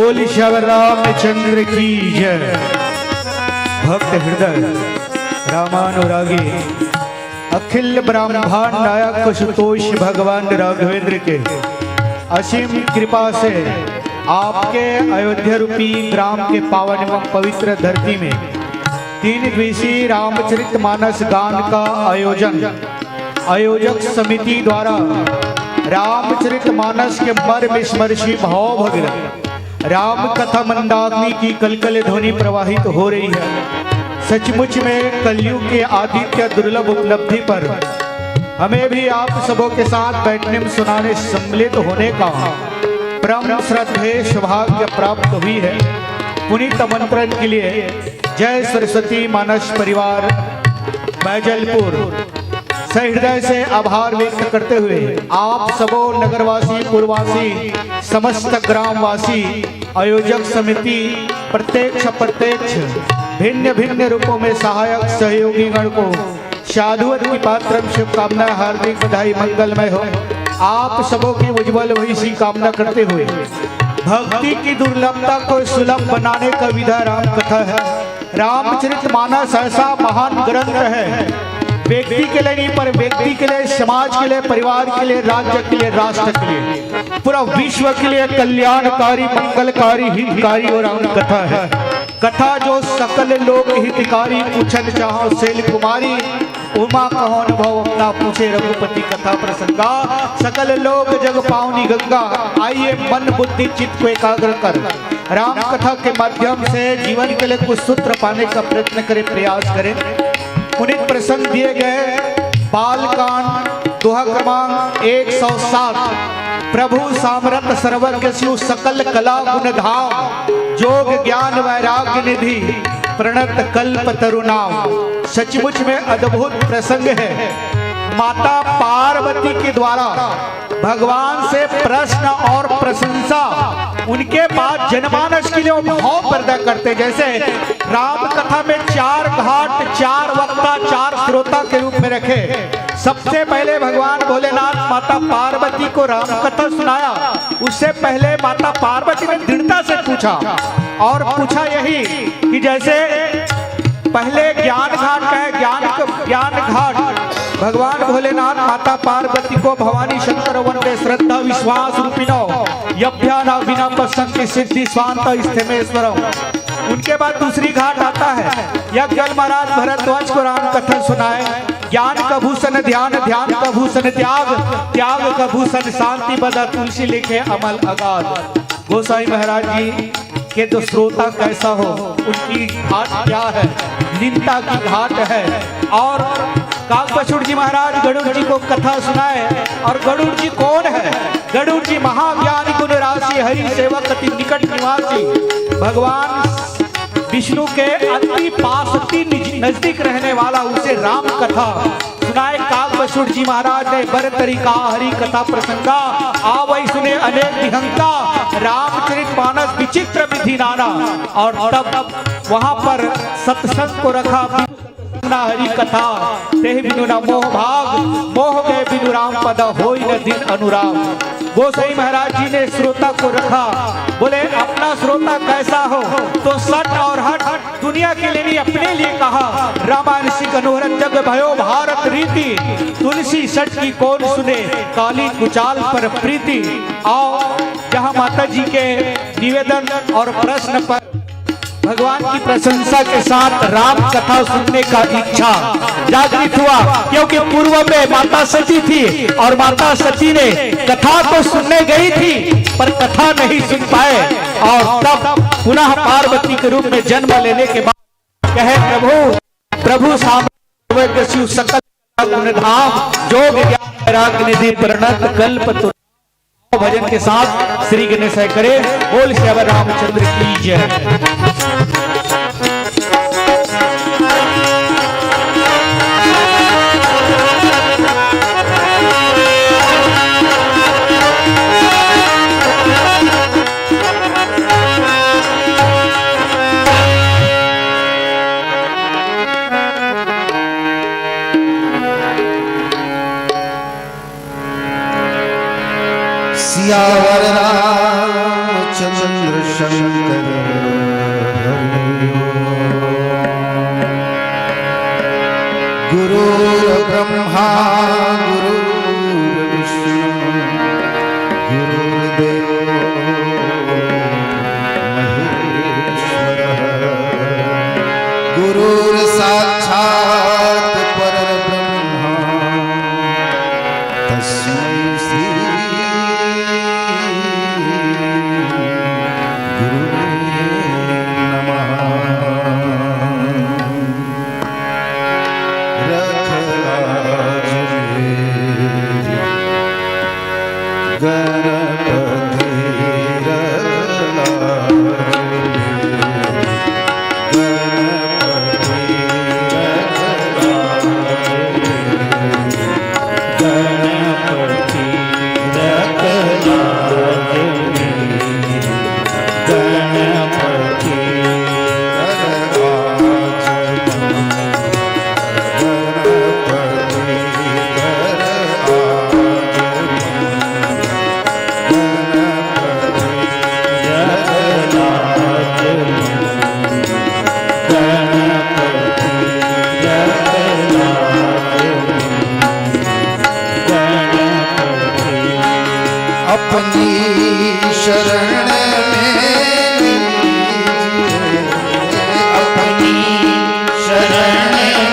बोली श्यावर रामचंद्र की जय। भक्त हृदय रामानुरागी अखिल ब्रह्मांड नायक सुतोष भगवान राघवेंद्र के असीम कृपा से आपके अयोध्या रूपी ग्राम के पावन एवं पवित्र धरती में 3 दिवसीय रामचरितमानस गान का आयोजक समिति द्वारा रामचरितमानस के मर्म स्मर्शी भाव भगत राम कथा मंदाग्नि की कलकल ध्वनि प्रवाहित हो रही है। सचमुच में कलयुग के आदित्य दुर्लभ उपलब्धि पर हमें भी आप सबों के साथ बैठने में सुनाने सम्मिलित होने का परम श्रद्धेय सौभाग्य प्राप्त हुई है। पुनीत आमंत्रण के लिए जय सरस्वती मानस परिवार बैजलपुर सहृदय से आभार व्यक्त करते हुए आप सबों नगरवासी पूर्ववासी समस्त ग्रामवासी आयोजक समिति प्रत्यक्ष भिन्न भिन्न रूपों में सहायक सहयोगी गण को साधुवत की पात्र शुभकामनाएं हार्दिक बधाई मंगलमय हो। आप सबों की उज्जवल भविष्य कामना करते हुए भक्ति की दुर्लभता को सुलभ बनाने का विधा राम कथा है। रामचरितमानस ऐसा महान ग्रंथ है, व्यक्ति के लिए नहीं पर व्यक्ति के लिए, समाज के लिए, परिवार के लिए, राज्य के लिए, राष्ट्र के लिए, पूरा विश्व के लिए कल्याणकारी मंगलकारी हितकारी और राम कथा है। कथा जो सकल लोक हितकारी पूछन चाहो शैल कुमारी उमा कहो अनुभव अपना पूछे रघुपति कथा प्रसंगा सकल लोक जग पावनी गंगा। आइए मन बुद्धि चित्त को एकाग्र कर राम कथा के माध्यम से जीवन के लिए कुछ सूत्र पाने का प्रयत्न करें, प्रयास करें। पुनीत प्रसंग दिए गए बालकांड दोहा क्रमांक 107 प्रभु सामरथ सर्वज्ञ शिव सकल कला गुण धाम जोग ज्ञान वैराग्य निधि प्रणत कल्प तरुणाम। सचमुच में अद्भुत प्रसंग है। माता पार्वती के द्वारा भगवान से प्रश्न और प्रशंसा उनके बाद जनमानस के लिए वो भाव पैदा करते। जैसे राम कथा में 4 घाट 4 वक्ता 4 श्रोता के रूप में रखे। सबसे पहले भगवान भोलेनाथ माता पार्वती को राम कथा सुनाया। उससे पहले माता पार्वती ने दृढ़ता से पूछा और पूछा यही कि जैसे पहले ज्ञान घाट का है, ज्ञान घाट भगवान भोलेनाथ माता पार्वती को भवानी शंकर वंदे श्रद्धा विश्वास रूपिणो यभ्याना बिना पसंद सिद्धि स्वांत स्थिमेश्वरम। उनके बाद दूसरी घाट आता है यज्ञल महाराज भरद्वाज को राम कथा सुनाए। ज्ञान का भूषण ध्यान, ध्यान का भूषण त्याग, त्याग का भूषण शांति बदा तुलसी लिखे अमल अगाध। गोसाई महाराज जी के जो श्रोता कैसा हो उनकी घाट क्या है, निंदा की घाट है। और काकपशुर जी महाराज गरुड़ जी को कथा सुनाए। और गरुड़ जी कौन है? गरुड़ जी महाज्ञानी गुण राशि हरि सेवक अति निकट निवासी भगवान विष्णु के अति पास अति नजदीक रहने वाला उसे राम कथा सुनाए। काकपशुर जी महाराज ने बर तरीका हरि कथा प्रसंगा आवै सुने अनेक विहंगा रामचरितमानस विचित्र विधि नाना। और तब वहां पर सत्संग को रखा हरि कथा तेहि बिनु न मोह भाग मोह गए बिनु राम पद होई न दिन अनुराग। गोसाई महाराज जी ने श्रोता को रखा। बोले अपना श्रोता कैसा हो तो सट और हट दुनिया के लिए नहीं अपने लिए कहा। रामायण सिख अनुहरत जग भयो भारत रीति तुलसी सट की कौन सुने काली कुचाल पर प्रीति। आओ जहाँ माता जी के निवेदन और प्रश्न पर भगवान की प्रशंसा के साथ राम कथा सुनने का इच्छा जागृत हुआ। क्योंकि पूर्व में माता सती थी और माता सती ने कथा तो सुनने गई थी पर कथा नहीं सुन पाए। और तब पुनः पार्वती के रूप में जन्म लेने के बाद कहे प्रभु सामर्थ्य शिव सकल गुण धाम जोग ज्ञान वैराग्य निधि प्रणत कल्प भजन के साथ श्री गणेश करे। बोल श्यावर रामचंद्र की जय। सियावर रामचंद्र शंकर गुरुर्ब्रह्मा गुरुर्विष्णु गुरुर्देवो महेश्वरः गुरुर्साक्षात् परब्रह्म तस्मै श्री अपनी शरण में अपनी शरण में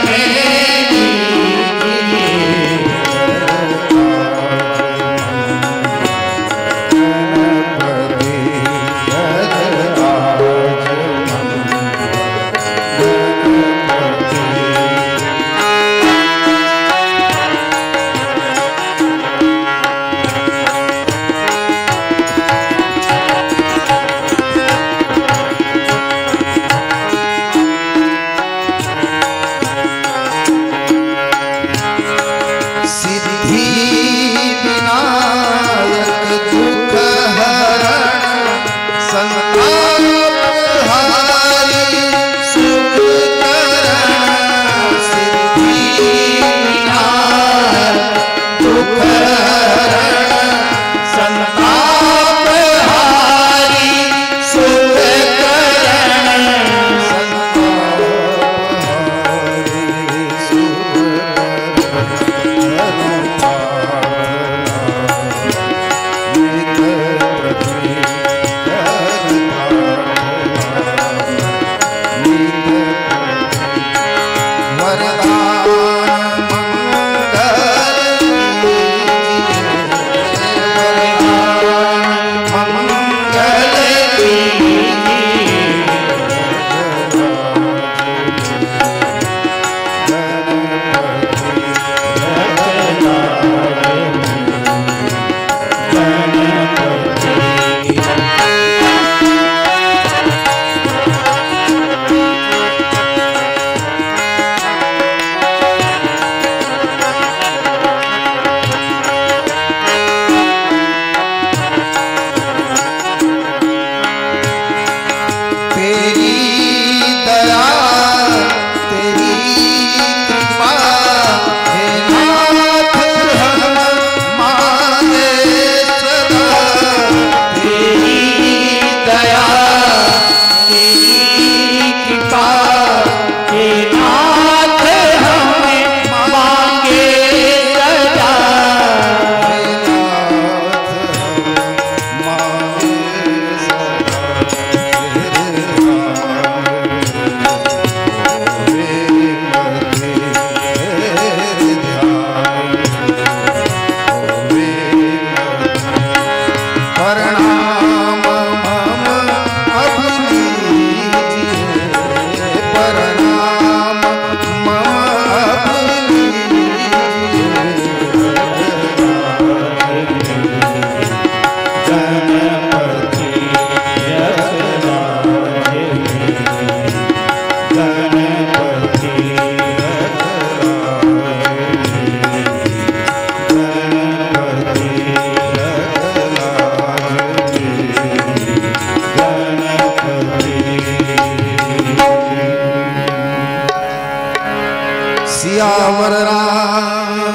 सियावर रामचंद्र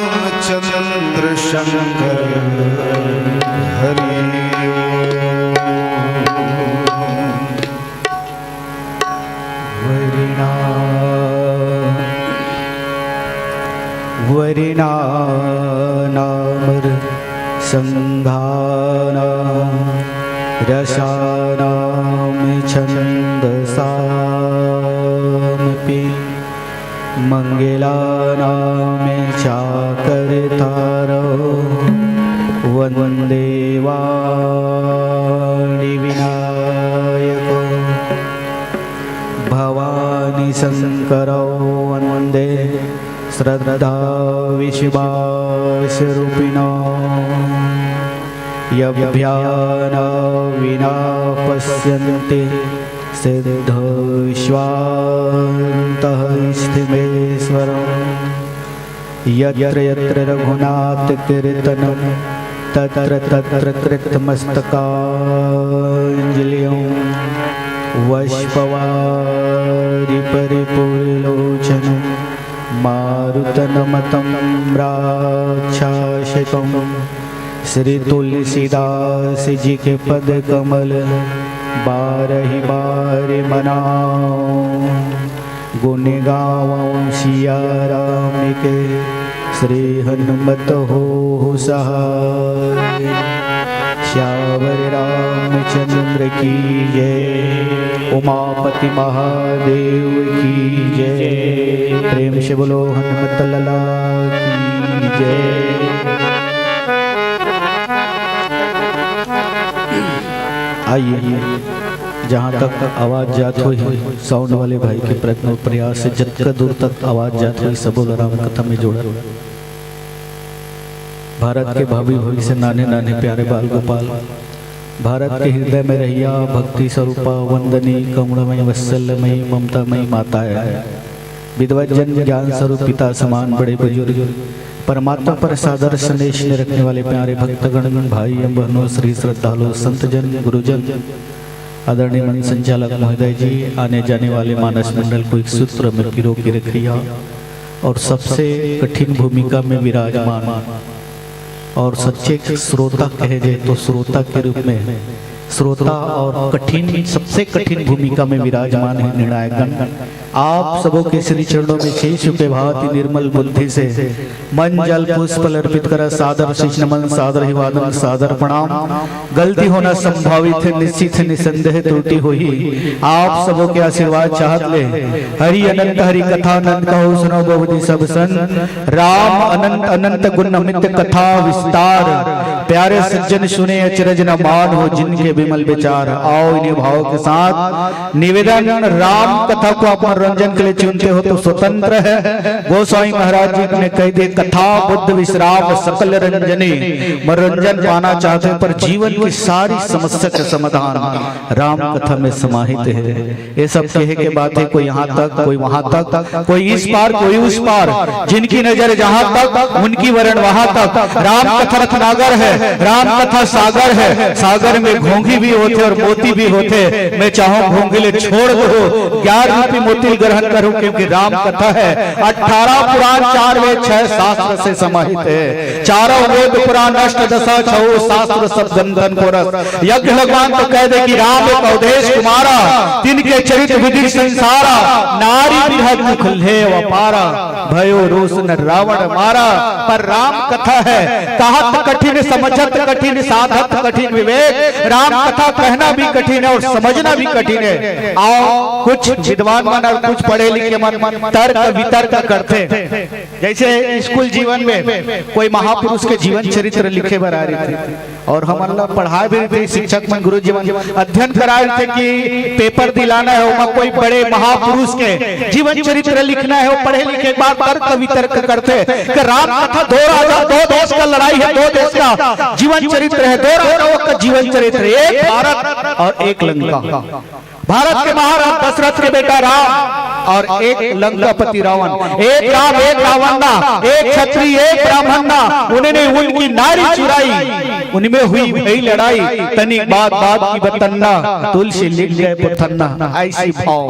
शंकर हरि ओम। वरिणानामर संघानां रसानां छन्दसामपि मंगलानां चाकर्तारो वन्दे वाणि विनायको भवानी शंकरो वन्दे श्रद्धा विश्वासरूपिणो यभ्यान विना पश्यन्ति सिद्धश्वान्तः स्थिमेश्वरम् यत्र यत्र रघुनाथ कीर्तनं तत्र तत्र कृतमस्तकाञ्जलिं वैष्पवारि परिपूर्णलोचनं मारुतनमतं राक्षासितं श्री तुलसीदास जी के पद कमल बारहि बार मनाओ गुण गावों सिया राम के श्री हनुमत हो सहाय श्यावर रामचंद्र की जय उमापति महादेव की जय प्रेम से बोलो हनुमत लला की जय। आइए जहाँ तक आवाज जात हुई साउंड वाले भाई के प्रयत्न और प्रयास से जितना दूर तक आवाज जात हुई सबों राम कथा में जोड़ा। भारत के भाभी भविष्य नाने नाने प्यारे बाल गोपाल भारत के हृदय में रहिया भक्ति स्वरूपा वंदनी करुणामयी वत्सलमयी ममतामयी माता है विद्वजन ज्ञान स्वरूप पिता समान बड़े बुजुर्ग परमात्मा पर सादर संदेश रखने वाले प्यारे भक्तगण भाई एवं बहनों श्री श्रद्धालु संतजन गुरुजन आदरणीय मन संचालक महोदय जी आने जाने वाले मानस मंडल को एक सूत्र में पिरो के रखिया और सबसे कठिन भूमिका में विराजमान और सच्चे श्रोता कहे जाए तो श्रोता के रूप में श्रोता और कठिन सबसे कठिन भूमिका में विराजमान है निर्णायक गण आप सबों के श्री चरणों में शीश के भांति निर्मल बुद्धि से मन जल पुष्प अर्पित कर सादर शीश नमन सादर अभिवादन सादर प्रणाम। गलती होना संभावित है निश्चित है निसंदेह त्रुटि हुई आप सबों के आशीर्वाद चाहत ले हरि अनंत हरि कथा अनंत कहो सुनो बहुधि सब सन राम अनंत अनंत गुण अमित कथा विस्तार प्यारे सज्जन सुने अचरज न मान हो जिनके विमल विचार आओ इन्हीं भाव के साथ निवेदन राम कथा को आप मनोरंजन के लिए चुनते हो तो स्वतंत्र है गोस्वामी महाराज जी ने कह दिए कथा बुद्ध विश्राम सकल रंजनी मनोरंजन पाना चाहते हैं पर जीवन की सारी समस्या का समाधान राम कथा में समाहित है। ये सब कहे के बात है कोई यहाँ तक कोई वहां तक कोई इस पार कोई उस पार जिनकी नजर जहां तक उनकी वरण वहां तक राम कथा रत्नागर है राम कथा सागर है सागर में घोंघी भी होते और मोती भी होते मैं चाहूं घोंघिले छोड़ दो ज्ञान रूपी मोती ग्रहण करूं क्योंकि राम कथा है 18 पुराण 4 वेद 6 शास्त्र से समाहित है चारों वेद पुराण अष्ट दशा 6 शास्त्र सब गंधन पुरस यज्ञ भगवान तो कह दे कि राम एक अवधेश कुमारा तिनके चरित्र विधि संसारा नारी बिरहद मुख ले अपारा भयो रोष न रावण मारा पर राम कथा है कहत कठिन समझत कठिन साधत कठिन विवेक राम कथा कहना भी कठिन है और समझना भी कठिन है। आओ कुछ विद्वान मन और कुछ पढ़े लिखे मन तर्क वितर्क करते हैं जैसे स्कूल जीवन में कोई महापुरुष के जीवन चरित्र लिखे बर आ रही थी और हम अल्लाह पढ़ा भी थे शिक्षक मन गुरु जीवन अध्ययन करा रहे थे कि पेपर दिलाना है वहाँ कोई बड़े महापुरुष के जीवन चरित्र लिखना है वो पढ़े लिखे एक बार तर्क वितर्क करते कि राम कथा दो देश का लड़ाई है दो देश का जीवन चरित्र है दो राजाओं का जीवन चरित्र एक भारत और एक लंका भारत के महाराज दशरथ के बेटा राम और एक लंकापति रावण एक राम एक रावण ना एक क्षत्रिय एक ब्राह्मण ना उन्होंने उनकी नारी चुराई उनमें हुई भई लड़ाई तनिक बात की बतन्ना तुलसी लिख गए पुथन्ना ऐसी भाव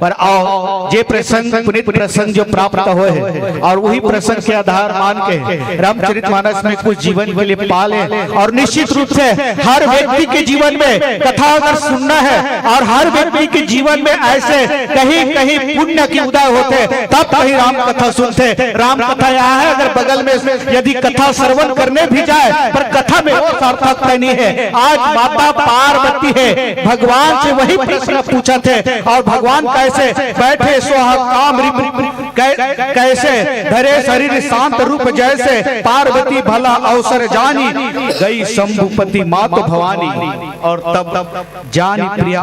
पर आओ जे प्रसंग पुनित प्रसंग जो प्राप्त हुए और वही प्रसंग के आधार मान के रामचरितमानस में कुछ जीवन के लिए पाले और निश्चित रूप से हर व्यक्ति के जीवन में कथा अगर सुनना है और हर व्यक्ति के जीवन में ऐसे कहीं कहीं पुण्य की उदय होते, तब कहीं राम कथा सुनते। राम कथा यहाँ है, अगर बगल में यदि कथा श्रवण करने भी जाए, पर कथा में वो सार्थकता नहीं है। आज माता पार्वती है, भगवान से वही प्रश्न पूछा थे, और भगवान कैसे बैठे काम कैसे धरे शरीर शांत रूप जैसे, पार्वती भला अवसर जानी, गई शंभुपति मात भवानी। और तब जानी प्रिया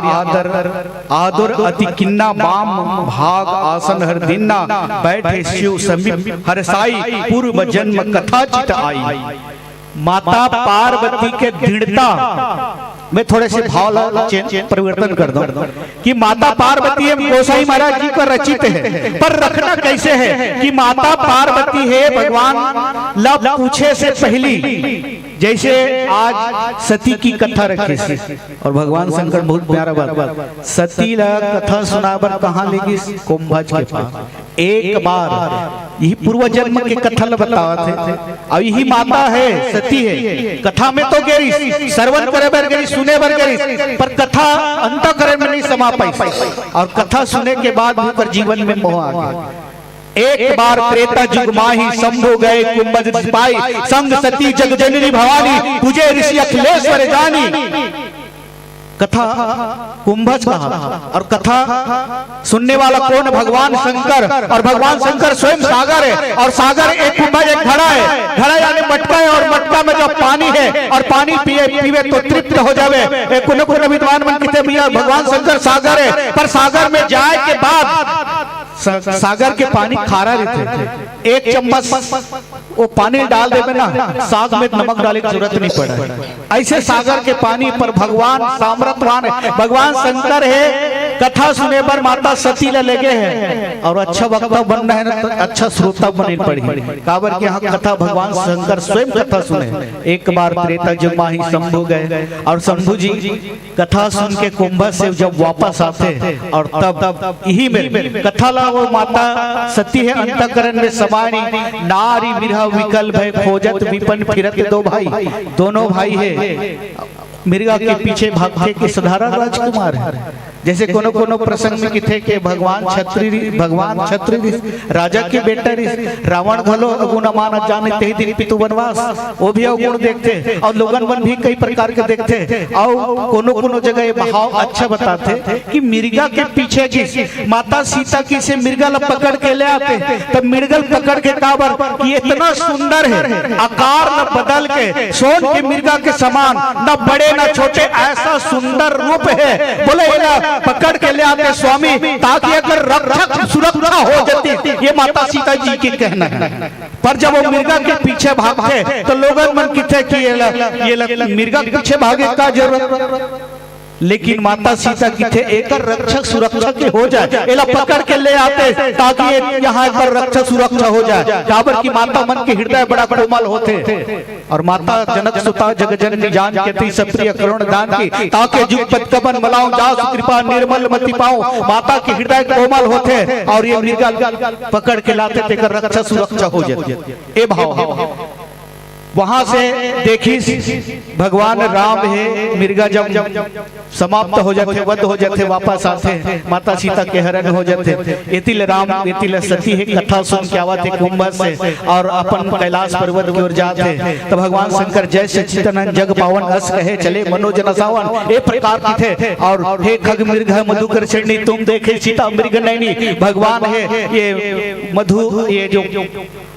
आदर अति किन्ना, बाम भाग आसन हर दिन्ना, बैठे शिव समीप हरसाई, पूर्व जन्म कथा चित आई। माता पार्वती के दृढ़ता मैं थोड़े से भाव परिवर्तन कर दूं कि माता पार्वती है, गोसाई महाराज जी का रचित है, पर रखना कैसे है कि माता पार्वती है भगवान लब पूछे से पहली, जैसे आज सती की कथा रखी थी। और भगवान शंकर बहुत प्यारा बात, सती ला कथा सुनाबर कहाँ लेगी, कुंभज के पास। एक बार यही पूर्व जन्म के कथा बतावा थे, और यही माता है, सती है। कथा में तो गेरी श्रवण करे बर गेरी, सुने बर गेरी, पर कथा अंत करे में नहीं समा पाई, और कथा सुने के बाद भी पर जीवन में मोह आ गया। एक बार त्रेता युग माही, शंभु गए कुंभज पाई, संग सती जग जननी भवानी, तुझे ऋषि अखिलेश्वर जानी। कथा कुंभज कहा, और कथा सुनने वाला कौन, भगवान शंकर। और भगवान शंकर स्वयं सागर है, और सागर एक कुंभज एक घड़ा है, घड़ा यानी मटका है, और मटका में जब पानी है और पानी पीवे तो तृप्त हो जावे। कुछ विद्वान मन कहते भैया भगवान शंकर सागर है, पर सागर में जाए के बाद सागर के पानी खारा रहते थे। एक चम्मच वो पानी डाल देवे ना, साग में नमक डालने की जरूरत नहीं पड़े। ऐसे सागर के पानी पर भगवान सामर्थ्यवान है, भगवान शंकर है। कथा सुने पर माता सती लगे हैं, और अच्छा वक्ता बनना है ना तो अच्छा श्रोता बने पड़ी। काबर के यहाँ कथा भगवान शंकर स्वयं कथा सुने। एक बार त्रेता युग माही शंभु गए, और शंभु जी कथा सुन के कुंभ से जब वापस आते, और तब यही में कथा ला वो माता सती है अंतःकरण में समानी, नारी विरह विकल भय खोजत विपन फिरत दो भाई। दोनों भाई है, मिर्गा के पीछे भागते के साधारण राजकुमार है। जैसे कोनो कोनो प्रसंग में किथे के भगवान छत्री राजा के बेटा रावण घलो अगुण मान जाने ते दिन पितु वनवास, वो भी अवगुण देखते, और लोगन मन भी कई प्रकार के देखते। और कोनो कोनो जगह ये भाव अच्छा बताते कि मिर्गा के पीछे की माता सीता की से मिर्गा ला पकड़ के ले आते, तब मिर्गल पकड़ के काबर कि इतना सुंदर है, आकार न बदल के सोन के मिर्गा के समान, न बड़े न छोटे, ऐसा सुंदर रूप है। बोले पकड़ के ले आते स्वामी, ताकि अगर रक्षक सुरक्षा हो जाती, ये माता सीता जी के कहना है। पर जब वो मिर्गा के पीछे भागते तो लोगन मन किथे कि ये मिर्गा के पीछे भागे का जरूरत, लेकिन माता सीता की थे एक रक्षक सुरक्षा के हो जाए, एला पकड़ के ले आते ताकि यहाँ पर रक्षक सुरक्षा हो जाए। काबर की माता मन के हृदय बड़ा कोमल होते, और माता जनक सुता जगजननी जान के ती सप्रिय करुण दान की, ताकि जुग पद कबन मलाऊं जासु कृपा निर्मल मति पाऊं। माता के हृदय कोमल होते, और ये मृगा पकड़ के लाते थे कर रक्षा सुरक्षा हो जाती। ए भाव वहां से देखी भगवान राम है, मिर्गा जब समाप्त हो जाते, वध हो जाते, वापस आते, माता सीता के हरण हो जाते। एतिल राम एतिल सती है कथा सुन के आवाते कुंभ से, और अपन कैलाश पर्वत की ओर जाते। तो भगवान शंकर जय सच्चिदानंद जग पावन अस कहे चले मनोजन सावन, एक प्रकार की थे। और हे खग मृग मधुकर चरणी तुम देखे सीता मृग नैनी। भगवान है ये मधु, ये जो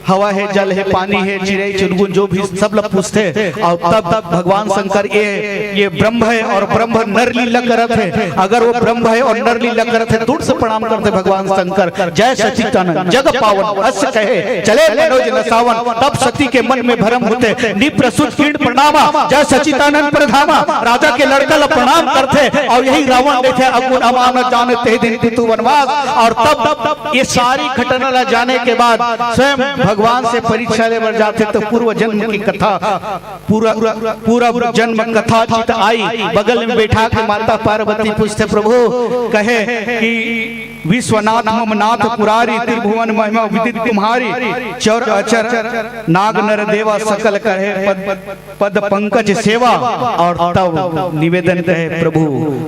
हवा है, जल है, पानी है, चिड़ै चुनगुन जो भी सब लोग पूछते। और तब भगवान शंकर ये ब्रह्म है और ब्रह्म नरलीला करत है। अगर वो ब्रह्म है और नरलीला करत है, दूर से प्रणाम करते भगवान शंकर, जय सच्चिदानंद जग पावन अस कहे चले मनोज न सावन। तब सती के मन में भरम होते, निप्रसुत कीर्ण प्रणामा जय सच्चिदानंद प्रधामा। राजा के लड़का ला प्रणाम करते, और यही रावण देखे अगुण अमान जानते दिन पितु वनवास। और तब ये सारी घटना ला जाने के बाद स्वयं भगवान से परीक्षा ले बर जाते, तो पूर्व जन्म की कथा पूरा जन्म कथा चित आई। बगल में बैठा के माता पार्वती पूछते, प्रभु कहे कि विश्वनाथ ममनाथ पुरारी त्रिभुवन महिमा विदित तुम्हारी चौर अचर नाग नर देवा सकल कहे पद पंकज सेवा। और तब निवेदन कहे प्रभु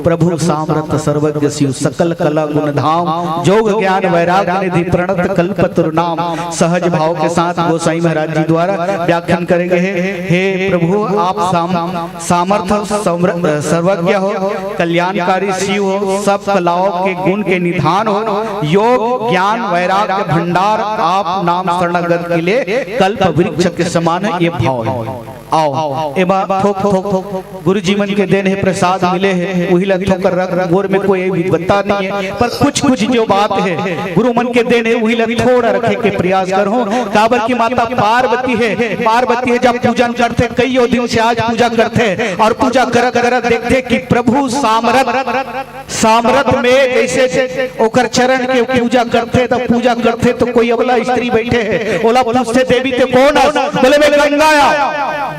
प्रभु सामर्थ सर्वज्ञ शिव सकल कला गुण धाम जोग ज्ञान वैराग्य निधि प्रणत कल्पतरु नाम। सहज भाव के साथ गोसाई महाराज जी द्वारा व्याख्यान करेंगे। हे प्रभु आप सामर्थ सर्वज्ञ हो, कल्याणकारी शिव हो, सब कलाओं के गुण के निधान हो, योग ज्ञान वैराग्य भंडार आप नाम शरणागत के लिए कल्प वृक्ष के समान ये भाव है। आओ एबा थोक थोक गुरु जी मन के देन है प्रसाद मिले है वही लग ठोकर रख गोर में कोई विद्वत्ता नहीं है, पर कुछ कुछ जो बात है गुरु मन के देन है वही लग थोड़ा रखे के प्रयास करो। काबर की माता पार्वती है जब पूजन करते कई दिन से आज पूजा करते और पूजा कर देखते कि प्रभु सामरथ में जैसे ओकर चरण के पूजा करते तो कोई अबला स्त्री बैठे है ओला पूछते देवी ते कौन है, बोले मैं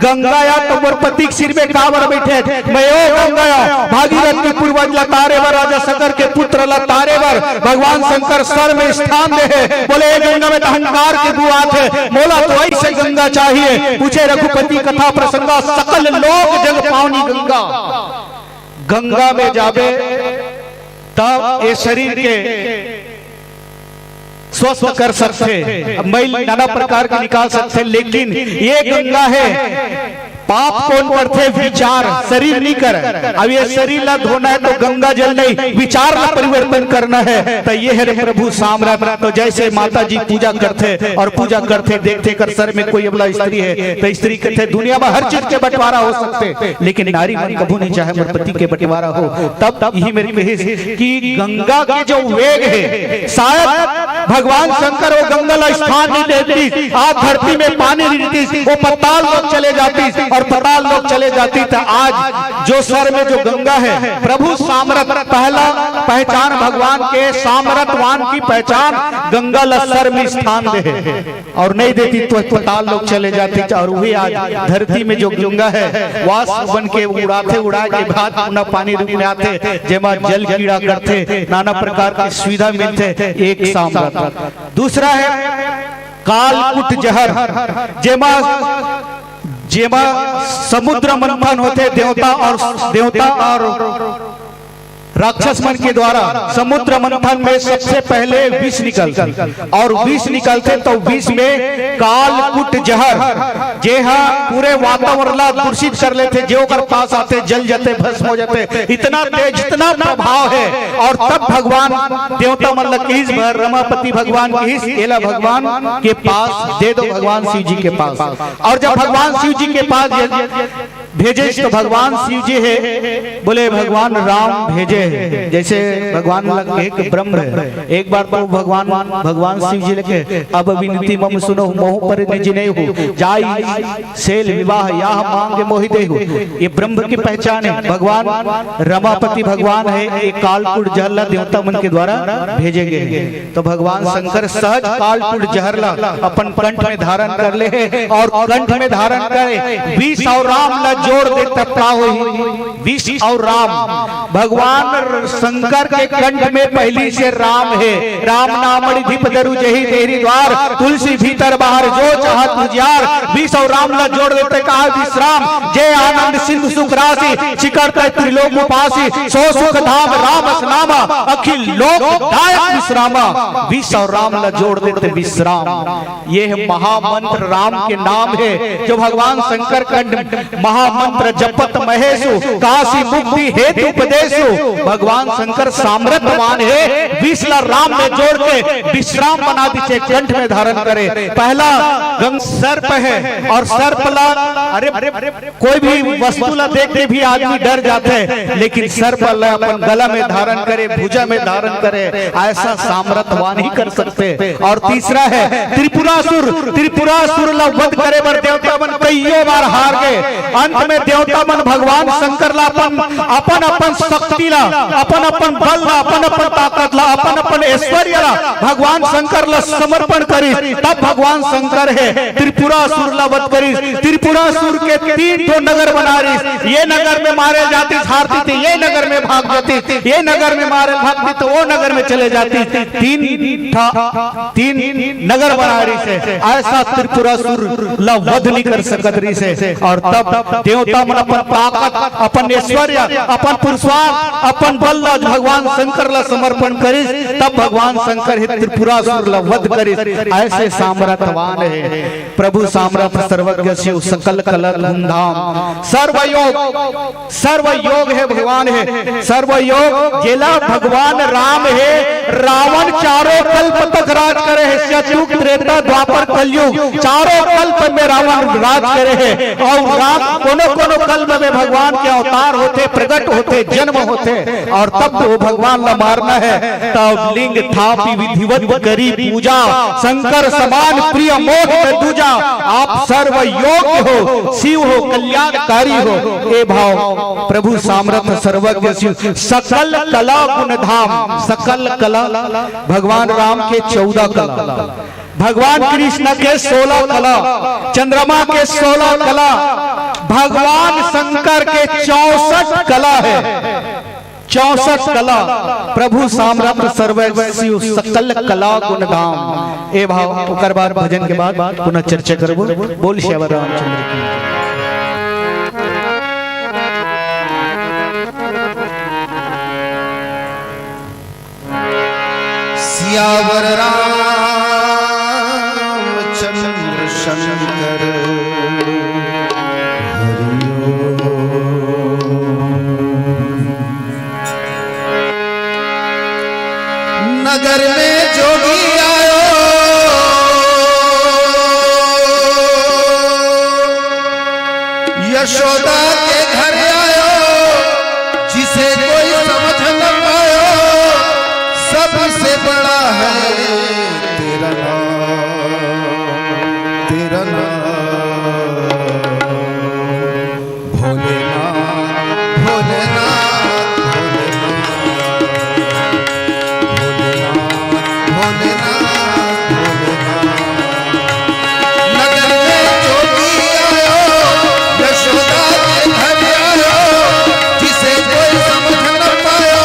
गंगाया तो मोर पति सिर में कांवर बैठे मैं ओ गंगाया भागीरथ के पूर्वज लतारे वर राजा शंकर के पुत्र लतारे वर भगवान शंकर सर में स्थान दे। बोले गंगा में अहंकार के बुआ थे, बोला तो ऐसे गंगा चाहिए। पूछे रघुपति कथा प्रसंगा सकल लोग जग पावनी गंगा में जाबे तब ये शरीर के स्वस्थ कर सकते, मैल नाना प्रकार के निकाल सकते, लेकिन ये गंगा है पाप कौन करते विचार, शरीर नहीं कर। अब ये शरीर ला धोना है तो गंगा जल नहीं, विचार ला परिवर्तन करना है तो ये है प्रभु सामराट। तो जैसे माता जी पूजा करते और पूजा करते देखते कर सर में कोई अबला स्त्री है तो स्त्री कहते दुनिया में हर चीज के बंटवारा हो सकते, लेकिन नारी मन कभी नहीं चाहे मेरे पति के बंटवारा हो। तब यही मेरी कही कि गंगा के जो वेग है शायद भगवान शंकर वो गंगा ला स्थान नहीं देती, आज धरती में पानी नहीं देती, वो पताल लोग चले जाती और पताल लोग चले जाती। तो आज जो सर में जो गंगा है प्रभु सामरथ, पहला पहचान भगवान के सामरथवान की पहचान गंगा लसर में स्थान दे और नहीं देती तो पताल लोग चले जाते। और वही आज धरती में जो गंगा है वाष्प बन के उड़ा के बाद पुनः पानी रुकने आते जेमा जल कीड़ा करते नाना प्रकार की सुविधा मिलते। एक सामरथ, दूसरा है कालकूट जहर जेमा समुद्र मंथन होते देवता और राक्षस मन के द्वारा समुद्र मंथन में सबसे पहले विष निकलते और विष निकलते तो विष में कालकूट जहर जे पूरे वातावरण दूषित कर लेते, जो कर पास आते जल जाते भस्म हो जाते, इतना तेज इतना प्रभाव है। और तब भगवान देवता मन लकीस रमापति भगवान की एला भगवान के पास दे दो, भगवान शिव जी के पास। और जब भगवान शिव जी के पास भेजे तो भगवान शिव जी है बोले भगवान राम भेजे है। जैसे भगवान एक ब्रह्म है, एक बार तो भगवान शिव जी लिखे अब विनती मम सुनो मोह पर निज नहीं हो जाई सेल विवाह या मांगे मोहि दे हो। ये ब्रह्म की पहचान है। भगवान रमापति भगवान है, एक कालकूट जहरला देवता मन के द्वारा भेजे गए। तो भगवान शंकर सहज कालकूट जहरला अपन कंठ में धारण कर ले और कंठ में धारण करे विष और राम ला जोड़ दे तब विष और राम। भगवान शंकर के कंठ में पहली से राम है, राम नामणि दीप दरु जही तेरी द्वार तुलसी भीतर बाहर जो चाहत तुझार। विष और राम ला जोड़ देते कहा विश्राम जय आनंद सिंधु सुख राशि चिकरते त्रिलोक उपासी सो सुख धाम राम नामा अखिल लोक दायक विश्रामा। विष और राम ला जोड़ देते विश्राम। ये है महामंत्र राम के नाम है जो भगवान शंकर कंठ महामंत्र जपत महेशु काशी मुक्ति हेतु उपदेशु। भगवान शंकर सामर्थ्यवान है, विषला राम में जोड़ के विश्राम बना दीजिए, कंठ में धारण करे। पहला गंग सर्प है और सर्प ला अरे कोई भी वस्तु ला देख के भी आदमी डर जाते हैं, लेकिन सर्प ला अपन गला में धारण करे भुजा में धारण करे, ऐसा सामर्थ्यवान ही कर सकते। और तीसरा है त्रिपुरासुर ला वध करे बर देवता मन कईयों बार हार गए, अंत अंत में देवता मन भगवान शंकर ला अपन शक्ति ला, अपन बल ला, अपन ताकत ला, अपन ऐश्वर्य ला भगवान शंकर ला समर्पण करी। तब भगवान शंकर है त्रिपुरासुर ला वध करी। त्रिपुरासुर के 3 ठो नगर बना रही। ये नगर में मारे जाती हारती थी, ये नगर में भाग जाती, ये नगर में मारे भागती तो वो नगर में चले जाती। 3 नगर बना रही से ऐसा त्रिपुरासुर ला वध नहीं कर सकत रही से। और तब देवता मन अपन ताकत, अपन ऐश्वर्य, अपन पुरुषार्थ, अपन बल ला भगवान शंकर ला समर्पण करी। तब भगवान शंकर है त्रिपुरासुर ला वध करी। ऐसे सामर्थ्यवान है प्रभु सामर्थ्य सर्वज्ञ शिव सकल कला धूमधाम सर्वयोग है भगवान है सर्वयोग। जेला भगवान राम है रावण चारों कल्प तक राज करे है। सतयुग त्रेता द्वापर कलयुग चारों कल्प में रावण राज करे है। और राम कोनो कल्प में भगवान के अवतार होते, प्रकट होते, जन्म होते। और तब तो भगवान ला मारना है तब लिंग थापी विधिवत करी पूजा। शंकर समान प्रिय मोह में दूजा। आप सर्व योग्य हो, शिव हो, कल्याणकारी हो। ए भाव प्रभु सामर्थ्य सर्वज्ञ शिव सकल कला गुण धाम। सकल कला भगवान राम के 14 कला, भगवान कृष्ण के 16 कला, चंद्रमा के 16 कला, भगवान शंकर के 64 कला है। 64 कला प्रभु सामर्थ्य सर्वज्ञ शिव सकल कला गुण धाम। ए भाव ओकर बाद भजन के बाद पुनः चर्चा करबो। बोल श्याम रामचंद्र की। सियावर रामचंद्र शंकर नगर में जोगी आयो यशोदा के घर आयो जिसे कोई समझ न पायो। सबसे बड़ा है तेरा नाम भोलेनाथ भोलेनाथ नगर में जोगी आयो यशोदा के घर आयो जिसे कोई समझ न पायो।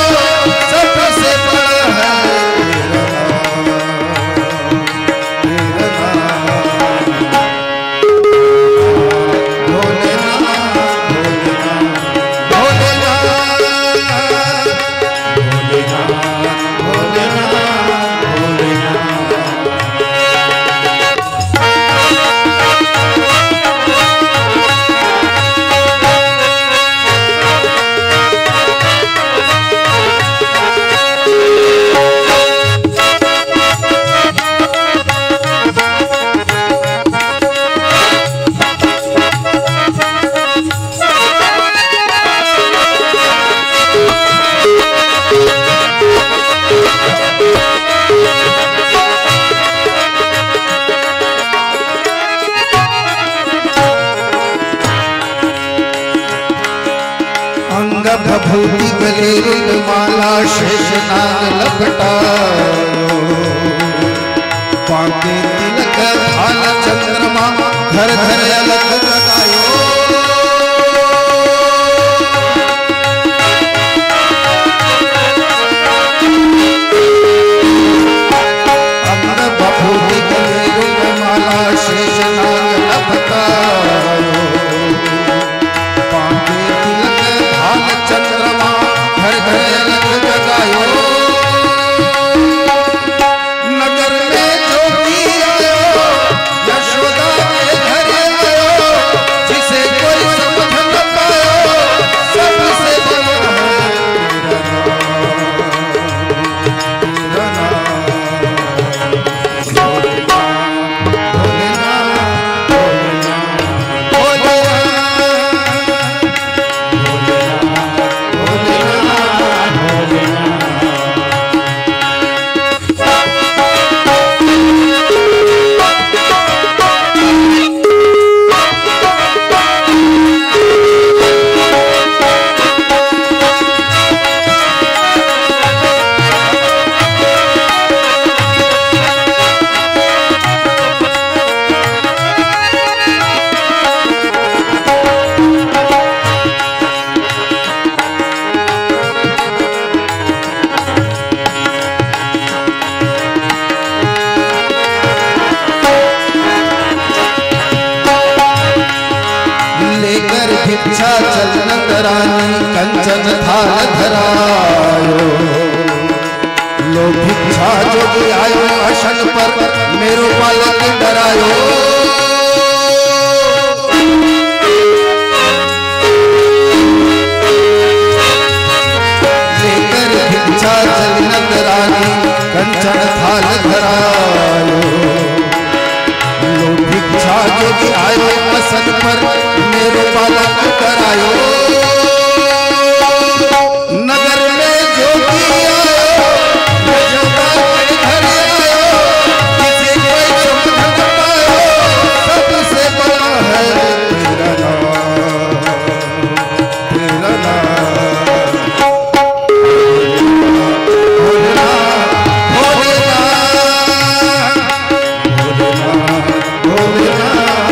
सबसे बड़ा है भभूति गले माला शेष नाग लपटायो। पाके तिलक भाल चंद्रमा घर घर अलग लगायो। अंग भभूति गले माला शेष नाग लपटायो। पाके तिलक भाल चंद्रमा घर घर अलग जगायो। नगर में जोगी आयो यशोदा के घर आयो कंचन थाल धरायो लो भिक्षा जोगी आयो अशन पर मेरो बालक डरायो लेकर भिक्षा चली नंदरानी कंचन थाल धरायो लो भिक्षा जोगी आयो असन पर मेरो बालक डरायो नगर में जोगी आयो यशोदा के घर आयो किसी कोई सुख न पायो सबसे बड़ा है तेरा नाम तेरा नाम भोलेनाथ भोलेनाथ भोलेनाथ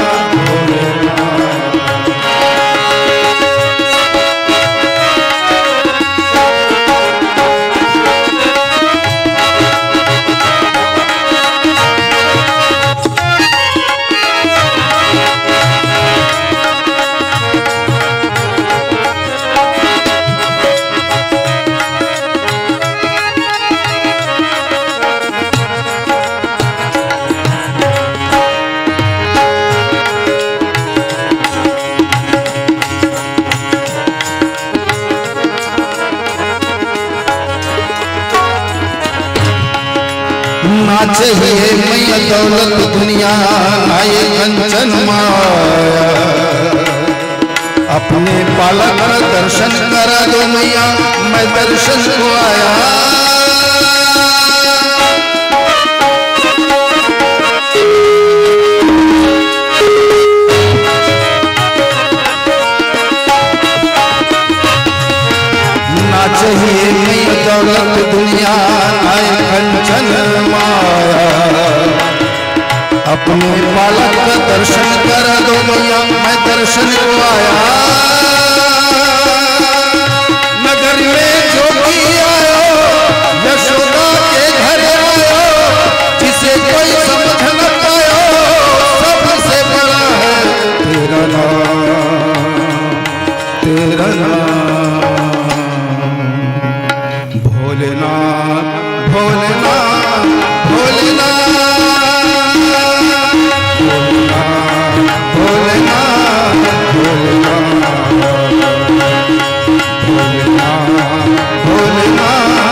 नाचे हुए मैया दौलत दुनिया आए कंचन माया अपने पालक का दर्शन करा दो मैया मैं दर्शन को आया नाचे हुए मैया दौलत दुनिया आए कंचन माया अपने बालक का दर्शन करा दो मैया मैं दर्शन को आया नगर में जोगी आयो यशोदा के घर आयो जिसे कोई समझ न पायो सबसे बड़ा है तेरा नाम भोलेनाथ भोलेनाथ भोलेनाथ भोलेनाथ भोलेनाथ भोलेनाथ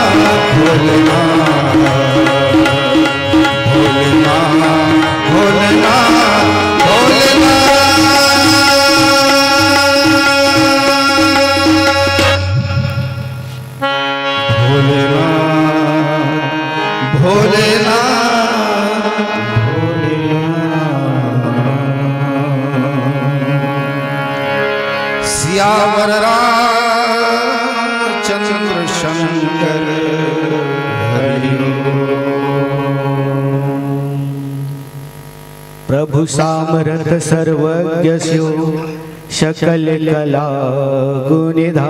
भोलेनाथ भोलेनाथ सियावर रामचंद्र शंकर हरि प्रभु सामरथ सर्वज्ञ स्यो सकल कला गुणिधार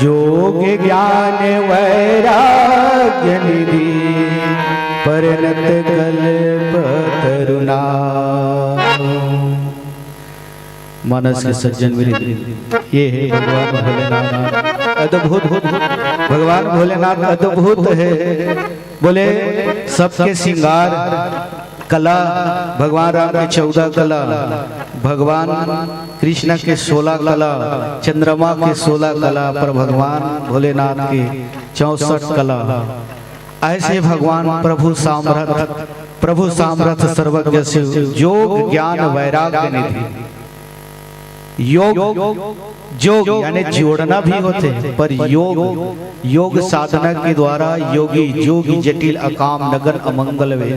जोग ज्ञान वैराग्य निधि परनत कल्प तरुणा मानस के सज्जन मेरे ये है भगवान भोलेनाथ अद्भुत भगवान भोलेनाथ अद्भुत है बोले सबके श्रृंगार कला भगवान राम के 14 कला भगवान कृष्ण के 16 कला चंद्रमा के 16 कला पर भगवान भोलेनाथ के 64 कला ऐसे भगवान प्रभु सामर्थ सर्वज्ञ शिव योग ज्ञान वैराग्य निधि योग यानी जोड़ना भी होते पर योग साधना के द्वारा योगी जोगी जटिल अकाम नगन अमंगल वे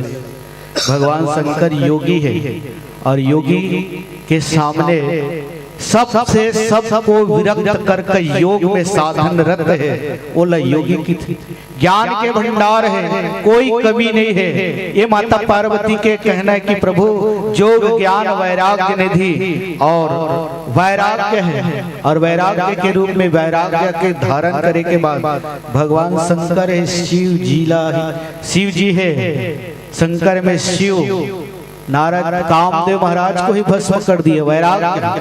भगवान शंकर योगी है और योगी के सामने सबको विरक्त करके योग में साधन रत है ओला योगी की ज्ञान के भंडार है कोई कमी नहीं है ये माता पार्वती के कहना है कि प्रभु जोग ज्ञान वैराग्य निधि और वैराग्य है और वैराग्य के रूप में वैराग्य के धारण करने के बाद भगवान शंकर है शिव जी है शंकर में शिव नारद कामदेव महाराज को ही भस्म कर दिए वैराग्य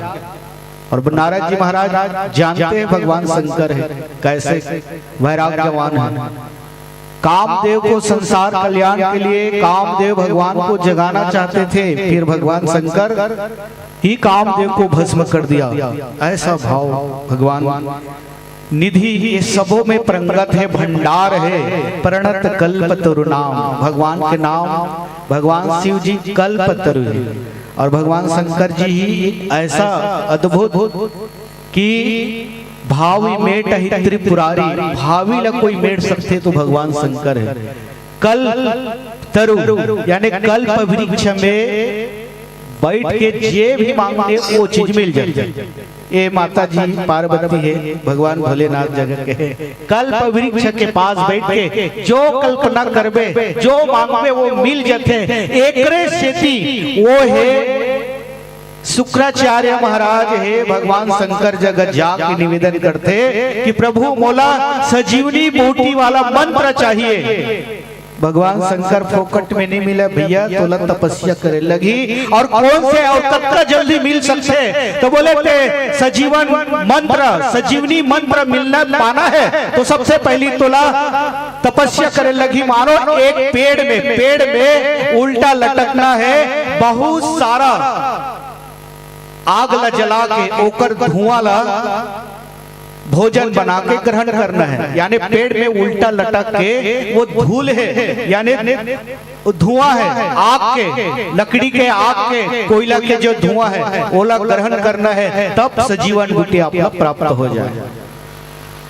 और नारद जी महाराज जानते हैं भगवान शंकर है कैसे वैराग्यवान है। कामदेव को संसार कल्याण के लिए कामदेव भगवान को जगाना चाहते थे, फिर भगवान शंकर ही कामदेव को भस्म कर दिया। ऐसा भाव भगवान निधि ये सबों में प्रंगत है, भंडार है, प्रणत कल्पतरु नाम। भगवान के नाम भगवान शिव जी कल्पतरु है और भगवान शंकर जी ही ऐसा अद्भुत कि भावी मेट ही त्रिपुरारी, भावी ला कोई मेट सकते तो भगवान शंकर है। कल तरु यानी कल्प वृक्ष में बैठ के जे भी मांगे वो चीज मिल जाए। ये माता जी पार्वती है, भगवान भोलेनाथ जगह के है। कल्प वृक्ष के पास बैठ के जो कल्पना करबे जो मांगबे वो मिल जाते। एकरे सेती वो है शुक्राचार्य महाराज है भगवान शंकर जगत जाके निवेदन करते कि प्रभु मोला सजीवनी बूटी वाला मंत्र चाहिए। भगवान शंकर फोकट में नहीं मिला भैया, तोला तपस्या करे लगी और कौन से और कब जल्दी मिल सकते, तो बोले थे सजीवन मंत्र सजीवनी मंत्र मिलना पाना है तो सबसे पहली तोला तपस्या करे लगी। मानो एक पेड़ में उल्टा लटकना है, बहुत सारा आग ला जला के ओकर धुआं ला भोजन बना के ग्रहण करना है। यानी पेड़ में उल्टा लटक के वो धूल है यानी धुआं है, आग के लकड़ी के आग के कोयला के जो धुआं है ओला ग्रहण करना है, तब सजीवन बूटी आपको प्राप्त हो जाए।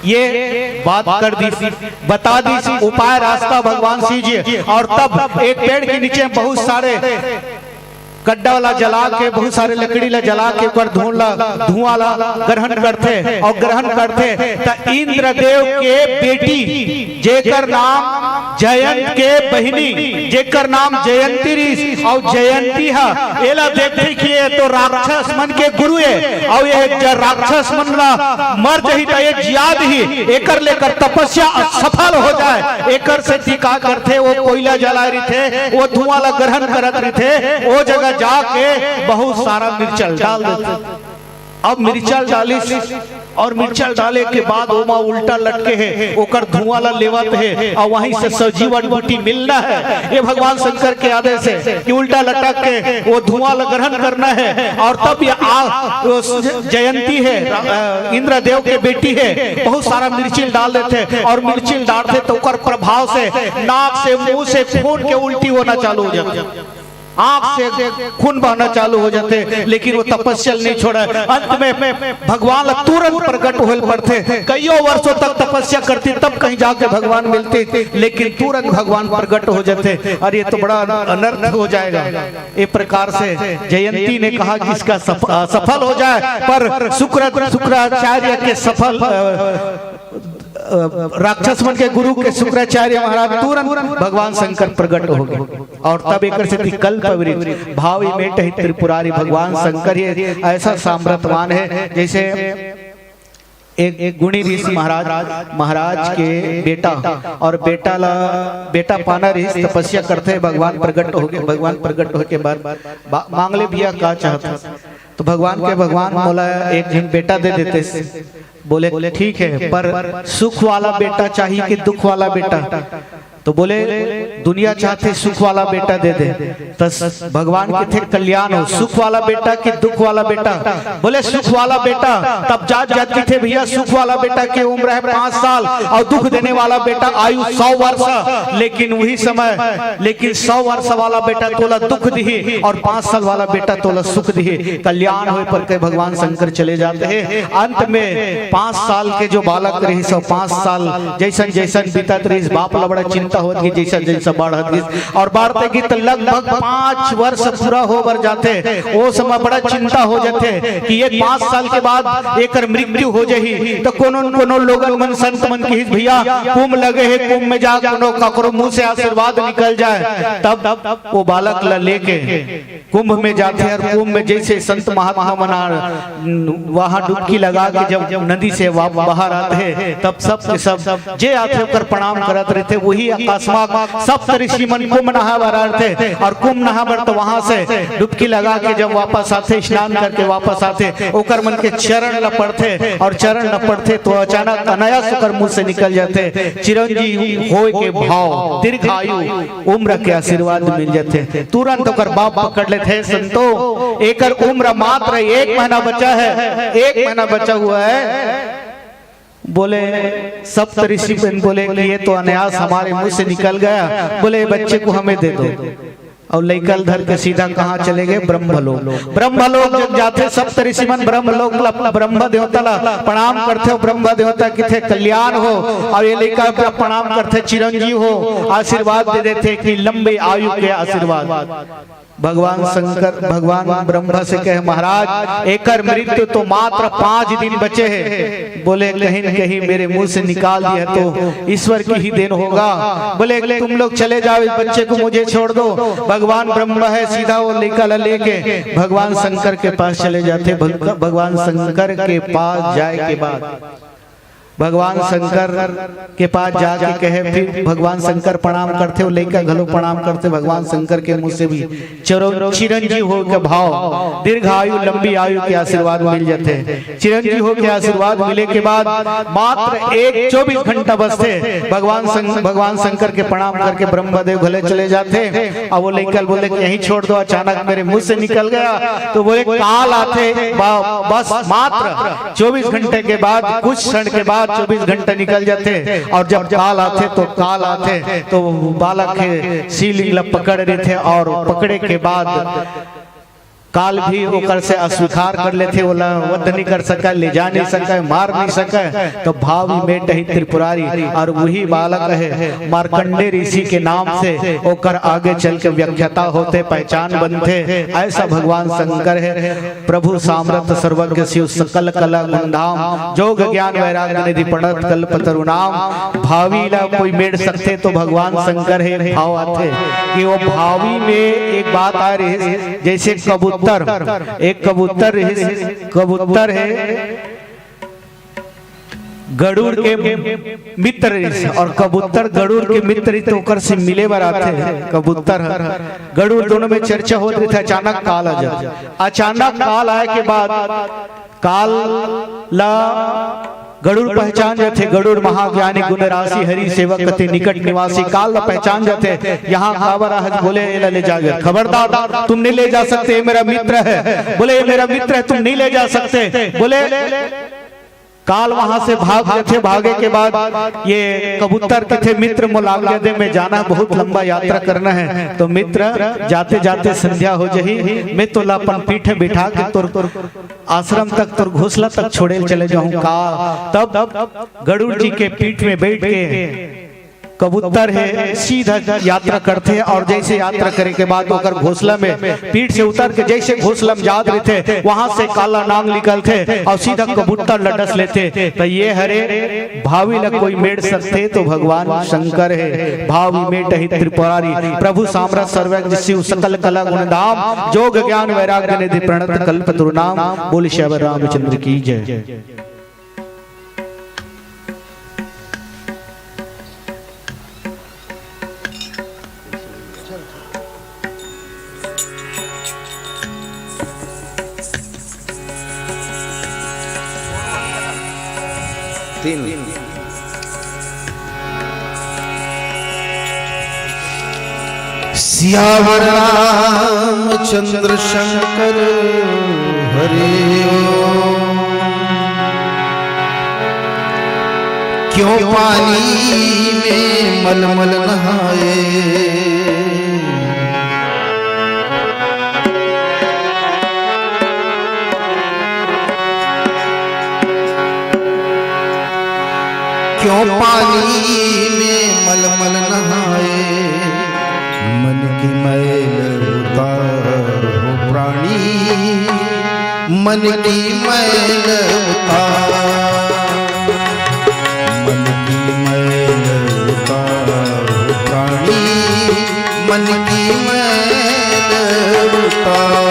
ये बात कर दी सी, बता दी सी उपाय रास्ता भगवान शिव जी। और तब एक पेड़ के नीचे बहुत सारे गड्ढा वाला जला के बहुत सारे लकड़ी ला जला के ऊपर धुआं ला ग्रहण करते और ग्रहण करते तो इंद्रदेव के बेटी जेकर नाम जयंत के बहिनी जेकर नाम जयंती री और जयंती है एला देखते कि ये तो राक्षस मन के गुरु है और ये राक्षस मन ला मर जही तो ये जियाद ही एकर लेकर तपस्या सफल हो जाए। एकर से टीका करते वो कोयला जला रही थे, वो धुआं ला ग्रहण करत रही थे, वो जगह जाके बहुत सारा मिर्चल डाल देते। अब मिर्चल डाली और मिर्चल डाले के बाद ओमा उल्टा लटके है, ओकर धुआं ला लेवत है और वहीं से सजीवन बूटी मिलना है। ये भगवान शंकर के आदेश है कि उल्टा लटक के वो धुआं ला ग्रहण करना है। और तब ये जयंती है इंद्रदेव के बेटी है, बहुत सारा मिर्चिल डाल देते और मिर्चिल डालते तो ओकर प्रभाव से नाक से मुंह से खून के उल्टी होना चालू हो जाते, आंख से खून बहना चालू हो जाते। लेकिन वो तपस्या नहीं छोड़ा। अंत में भगवान तुरंत प्रकट होल पड़ते, कईयों वर्षों तक तपस्या करती तब कहीं जाके भगवान मिलते, लेकिन तुरंत भगवान प्रकट हो जाते। और ये तो बड़ा अनर्थ हो जाएगा। एक प्रकार से जयंती ने कहा कि इसका सफल हो जाए, पर शुक्राचार्य के सफल राक्षस मन के गुरु के शुक्राचार्य महाराज तुरंत भगवान शंकर प्रकट हो गए। और तब एक से कल्प वृक्ष भावी मेट ही त्रिपुरारी भगवान शंकर ही ऐसा सामर्थ्यवान है। जैसे एक गुणी ऋषि महाराज के बेटा और बेटा पाना ऋषि तपस्या करते, भगवान प्रकट हो गए। भगवान प्रकट होके बाद मांग ले भैया का चाहता, तो भगवान बोला एक दिन बेटा दे देते। बोले ठीक है, पर सुख वाला बेटा चाहिए कि दुख वाला बेटा? तो बोले दुनिया चाहते सुख वाला बेटा दे दे। तो भगवान के थे कल्याण हो, सुख वाला बेटा कि दुख वाला बेटा? बोले सुख वाला बेटा। तब जात थे भैया सुख वाला बेटा की उम्र है 5 साल और दुख देने वाला बेटा आयु 100 वर्ष। लेकिन वही समय 100 वर्ष वाला बेटा तोला दुख दी और 5 साल वाला बेटा तोला सुख दी। कल्याण हो पर के भगवान शंकर चले जाते हैं। अंत में 5 साल के जो बालक रही सो 5 साल जैसन बीतत रही, बाप ला बड़ा चिंता होत कि जैसा बढ़त गई और बढ़ते गई तो लगभग 5 वर्ष पूरा हो बर जाते। वो समय बड़ा चिंता हो जाते कि ये 5 साल के बाद एक मृत्यु हो जाही। तो कोनो लोगन मन संत मन की भैया कुंभ लगे है, कुंभ में जा ककरो मुंह से आशीर्वाद निकल जाए। तब वो बालक ला लेके कुंभ में जाते और कुंभ में जैसे संत महात्मा मना वहां डुबकी लगा के जब नदी नदी से बाहर आते तब सब के सब जे आते होकर प्रणाम करत रहते। वही अकस्मात सब ऋषि मन कुंभ नहावर आते और कुंभ नहावर तो वहां से डुबकी लगा के जब वापस आते, स्नान करके वापस आते, ओकर मन के चरण ल पड़ते और चरण ल पड़ते तो अचानक अनायास ओकर मुंह से निकल जाते चिरंजीव होए के भाव, दीर्घायु, उम्र के आशीर्वाद मिल जाते। तुरंत ओकर बाप पकड़ लेते, संतो एकर उम्र मात्र 1 महीना बचा है, 1 महीना बचा हुआ है। बोले सप्त ऋषि बोले कि ये तो अनायास हमारे मुंह से निकल गया, बोले बच्चे को हमें दे दो। और लैकल धर के सीधा कहाँ चले गए? ब्रह्मलोक। ब्रह्मलोक जब जाते सप्त ऋषि मन ब्रह्मलोक ब्रह्म देवता ला प्रणाम करते हो, ब्रह्म देवता किथे कल्याण हो और ये लैका प्रणाम करते चिरंजीव हो, आशीर्वाद दे देते कि लंबे आयु के आशीर्वाद। भगवान शंकर भगवान ब्रह्मा से कहे महाराज एकर मृत्यु तो मात्र 5 दिन बचे हैं। बोले कहीं न कहीं मेरे मुंह से निकाल दिया तो ईश्वर की ही देन होगा। बोले तुम लोग चले जाओ, इस बच्चे को मुझे छोड़ दो। भगवान ब्रह्मा है सीधा वो लेकर लेके भगवान शंकर के पास चले जाते। भगवान शंकर के पास जाए के बाद भगवान शंकर के पास जाके कहे, फिर भगवान शंकर प्रणाम करते हो, लेकर घलो प्रणाम करते। भगवान शंकर के मुंह से भी चिरंजीव हो के भाव, दीर्घायु, लंबी आयु के आशीर्वाद मिल जाते। चिरंजीव हो के आशीर्वाद मिले के बाद मात्र 24 घंटा बसते भगवान शंकर के प्रणाम करके ब्रह्मदेव भले चले जाते। और वो लेकर बोले कि यहीं छोड़ दो, अचानक मेरे मुंह से निकल गया। तो बोले काल आते, बस मात्र 24 घंटे के बाद, कुछ क्षण के बाद 24 घंटे निकल जाते। और जब काल आते तो बालक के शिवलिंग पकड़ रहे थे और पकड़े के बाद काल भी ओकर से अस्वीकार कर लेते, बोला वध नहीं कर सका, ले जा नहीं सका, मार नहीं सका। तो भावी में टही त्रिपुरारी और वही बालक है मार्कंडे ऋषि के नाम से ओकर आगे चल के व्याख्याता होते, पहचान बनते। ऐसा भगवान शंकर है, प्रभु सामर्थ सर्वज्ञ शिव सकल कला गुणधाम, जोग ज्ञान वैराग्य निधि प्रणत कल्पतरु नाम। भावी ला कोई मेड़ सकते तो भगवान शंकर है। भाव आते कि वो भावी में एक बात आ रही है, जैसे एक कबूतर है गरुड़ के मित्र और कबूतर गरुड़ के मित्र तो ओकर से मिले बार आते हैं। कबूतर गरुड़ दोनों में चर्चा हो रही थी, अचानक काल आ जाता। अचानक काल आए के बाद काल ला गरुड़ पहचान जाते। गरुड़ महाज्ञानी गुण राशि हरि सेवक कति निकट निवासी। काल पहचान जाते, यहाँ खबर बोले ले जा, खबरदार तुम नहीं ले जा सकते, मेरा मित्र है। बोले मेरा मित्र है, तुम नहीं ले जा सकते। बोले काल वहां से भाग गए थे। भागे के बाद ये कबूतर के थे मित्र मुलाकाते में जाना, बहुत लंबा यात्रा करना है। तो मित्र जाते जाते संध्या हो जही, मैं तो अपन पीठे बिठा के तोर आश्रम तक, तोर घोसला तक छोड़े चले जाऊं का। तब गरुड़ जी के पीठ में बैठ के कबूतर है सीधा यात्रा करते हैं। और जैसे यात्रा करे के बाद ओकर घोसला में पीठ से उतर के जैसे घोसला में जात रहे थे, वहां से काला नाग निकलते और सीधा कबूतर लटस लेते। तो ये हरे भावी ला कोई मेड़ सकते तो भगवान शंकर है। भावी मेट ही त्रिपुरारी, प्रभु साम्राज्य सर्वज्ञ शिव सकल कला गुणधाम, जोग ज्ञान वैराग्य निधि प्रणत कल्पतरु नाम। बोले श्याम रामचंद्र की जय। सियावर रामचंद्र शंकर हरे ओम। क्यों पानी में मलमल नहाए, क्यों पानी में मलमल नहाए। मन की मैल उतार हो प्राणी, मन की मैल उतार, मन की मैल उतार हो प्राणी, मन की मैल उतार।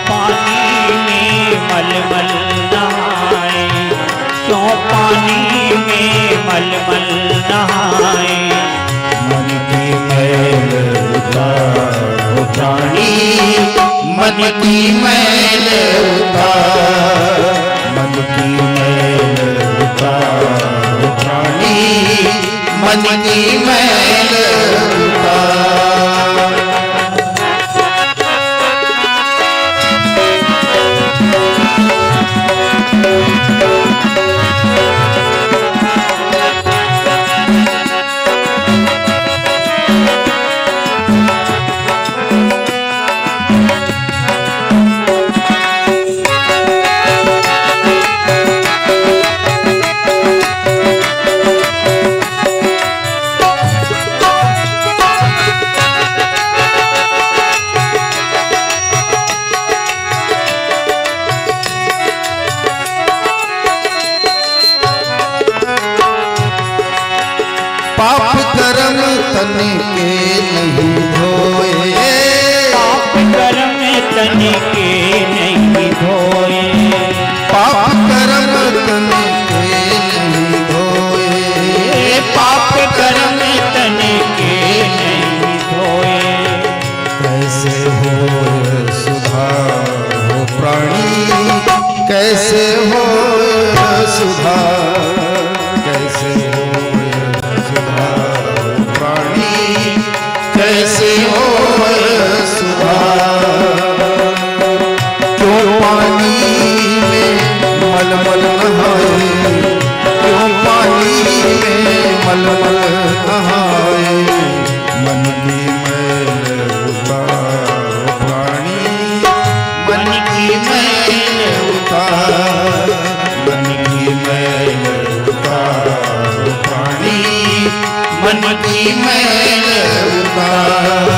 पानी में मलमल नहाए, नहाए। मन की मैल उतारो प्राणी, मन की मैल उतार, मन की मैल उतारो प्राणी, मन की मैल उतार। पाप कर्म तन के नहीं धोए, पाप कर्म तन के नहीं धोए, पाप कर्म तन के नहीं धोए, पाप कर्म तन के नहीं धोए। कैसे हो सुधार प्राणी, कैसे हो सुधार, कैसे हो सुधार प्राणी, कैसे हो सुधार। क्यों पानी में मलमल नहाए, क्यों पानी में मलमल नहाए। मन की मैल उतारो प्राणी, मन की मैल उतार, मन की मैल उतारो प्राणी, मन की मैल उतार।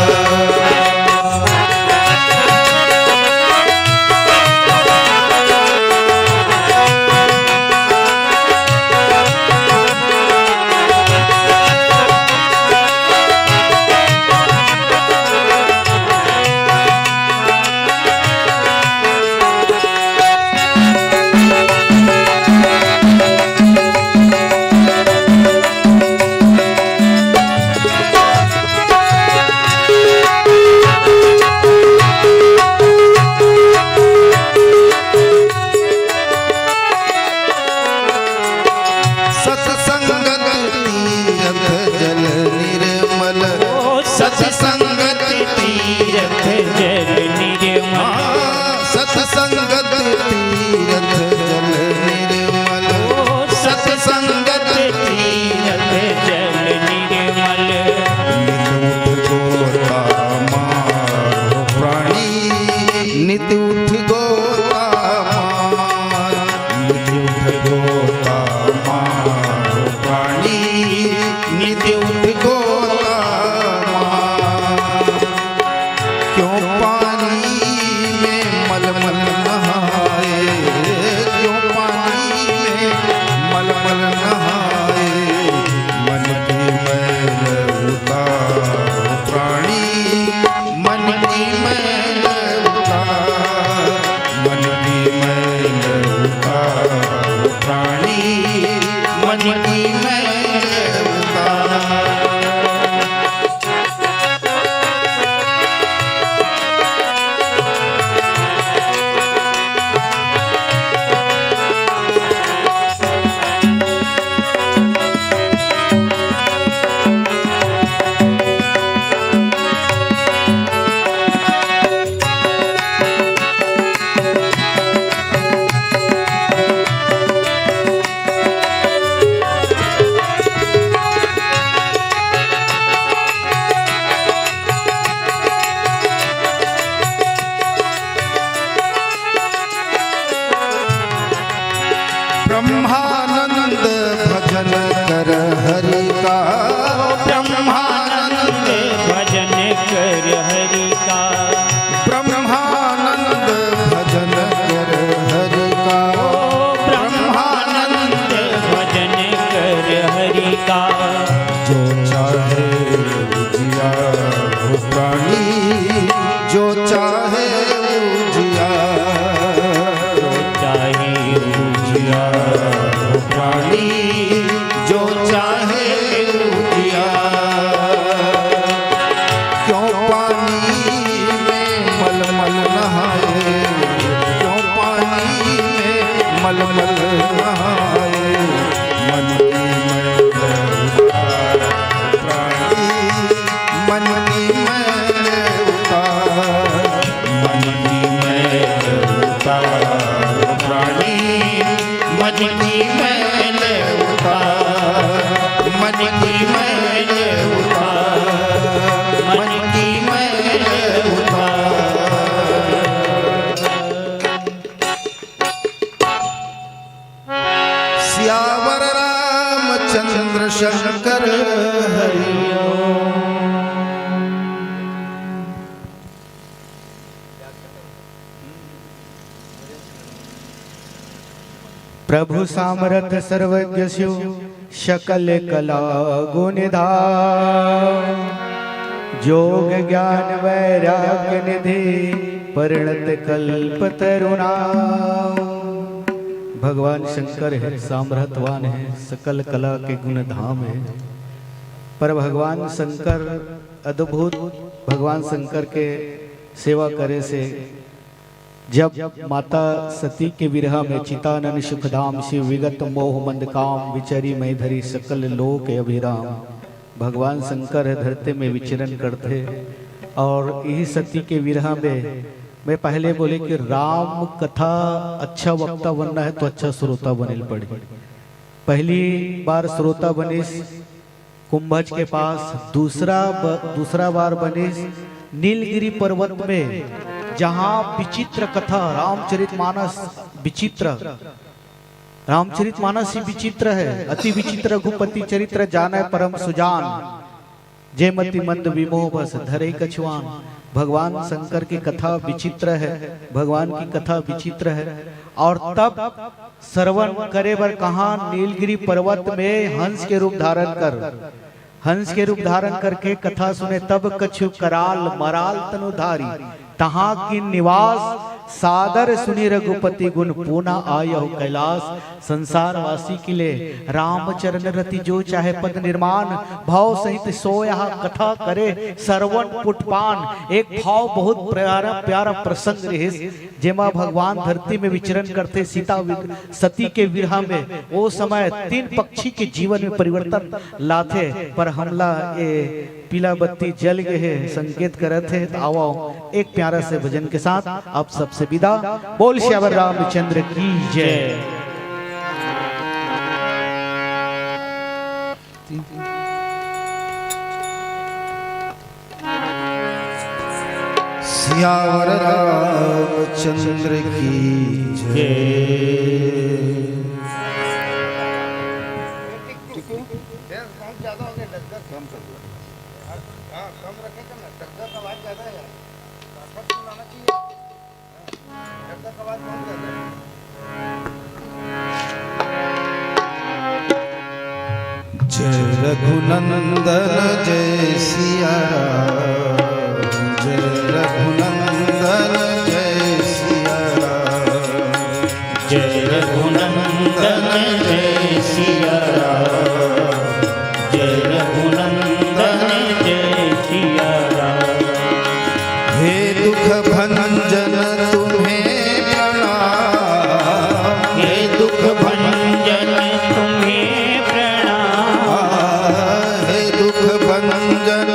सत्संगत तीरथ जल निर्मल, सत्संगत तीरथ जल निर्मल, सत्संगत तीरथ जल निर्मल। नित उठ गोता मारो प्राणी, नित उठ गोता मार, नित उठ गोता मारो प्राणी, नित उठ गोता मार। क्यों पानी में मलमल नहाए, क्यों पानी में मलमल नहाए। मन की मैल उतारो प्राणी, मन की मैल उतार, मन की मैल उतारो प्राणी, मन की मैल उतार। ब्रह्मानंद भजन कर हरि का, ब्रह्मानंद भजन कर हरि का, ब्रह्मानंद भजन कर हरि का, ब्रह्मानंद भजन कर हरि का। जो चाहे जिया हो प्राणी, जो चाहे जिया, जो चाहे जिया हो प्राणी, जो चाहे प्रभु सामरथ सर्वज्ञ शिव शकल कला गुणधाम जोग ज्ञान वैराग्य निधि परिणत कल्प तरुणा। भगवान शंकर है, सामर्थवान है, सकल कला के गुण धाम है। पर भगवान शंकर अद्भुत, भगवान शंकर के सेवा करे से जब माता सती के विरह में चितानन सुखधाम शिव विगत मोह मंद काम विचरी मई धरी सकल लोक अभिराम। भगवान शंकर धरती में विचरण करते और यही सती के विरह में मैं पहले बोले कि राम कथा अच्छा वक्ता बनना है तो अच्छा श्रोता बनिल पड़ी। पहली बार श्रोता बनिस कुंभज के पास, दूसरा बार बनिस नीलगिरी पर्वत में, जहां विचित्र कथा रामचरितमानस विचित्र, रामचरितमानस ही विचित्र है। अति विचित्र रघुपति चरित्र जाने परम सुजान, जयमती मंद विमोह बस धरे कछुआन। भगवान शंकर की कथा विचित्र है, भगवान की कथा विचित्र है। और तब श्रवण करे बर कहा नीलगिरी पर्वत में हंस के रूप धारण कर, हंस के रूप धारण करके कथा सुने। तब कछु कराल मराल तनुधारी, तहां की निवास सादर सुनी रघुपति गुण पूना आयो कैलाश। संसार वासी के लिए रामचरण रति जो चाहे पद निर्माण, भाव सहित सोया कथा करे श्रवण पुटपान। एक भाव बहुत प्यारा प्यारा प्रसंग रहे, जेमा भगवान धरती में विचरण करते सीता सती के विरह में। वो समय 3 पक्षी के जीवन में परिवर्तन लाते, पर हमला ये पीला बत्ती जल गए है, संकेत करते हैं। तो आओ एक प्यारा से भजन के साथ आप सबसे विदा। बोल श्यावर रामचंद्र की जय। सियावर रामचंद्र की जय। जय रघुनंदन जय सिया राम, जय रघुनंदन जय सिया राम, जय रघुनंदन जय सिया राम, जय रघुनंदन जय सिया राम। हे दुख भंजन तुम्हें प्रणाम, हे दुख भंजन तुम्हें प्रणाम, हे दुख भंजन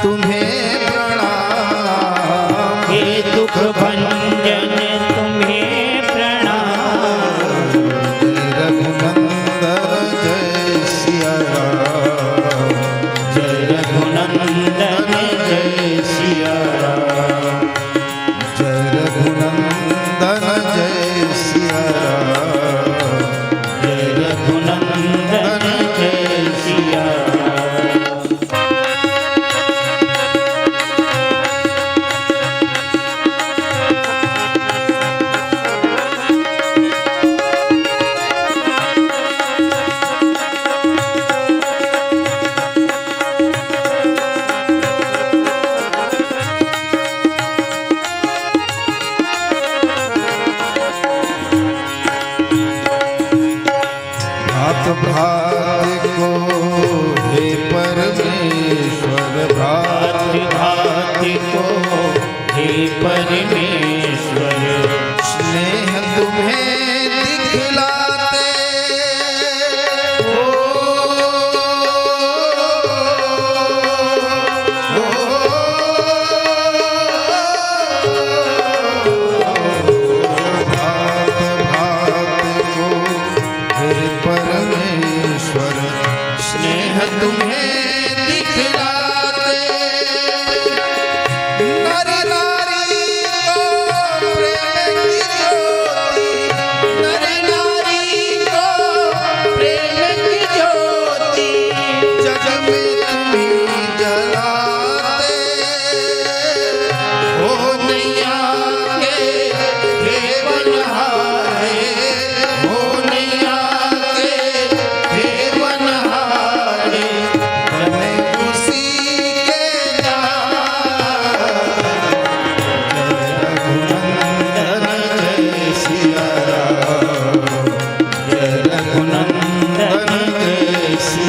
तुम्हें प्रणाम, हे दुख भंजन तुम्हें प्रणाम। रघुनंदन जय सिया राम, जय रघुनंदन जय सिया राम, जय रघुनंदन जय सिया राम, जय रघुनंदन जय सिया राम।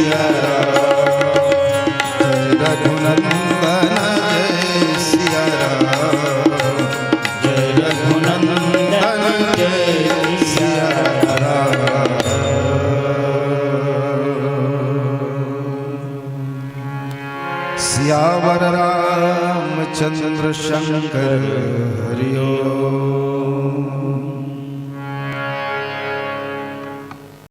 सिया राम जय रघुनंदन जय सिया राम जय रघुनंदन जय सिया राम सियावर रामचंद्र शंकर हरि ओम।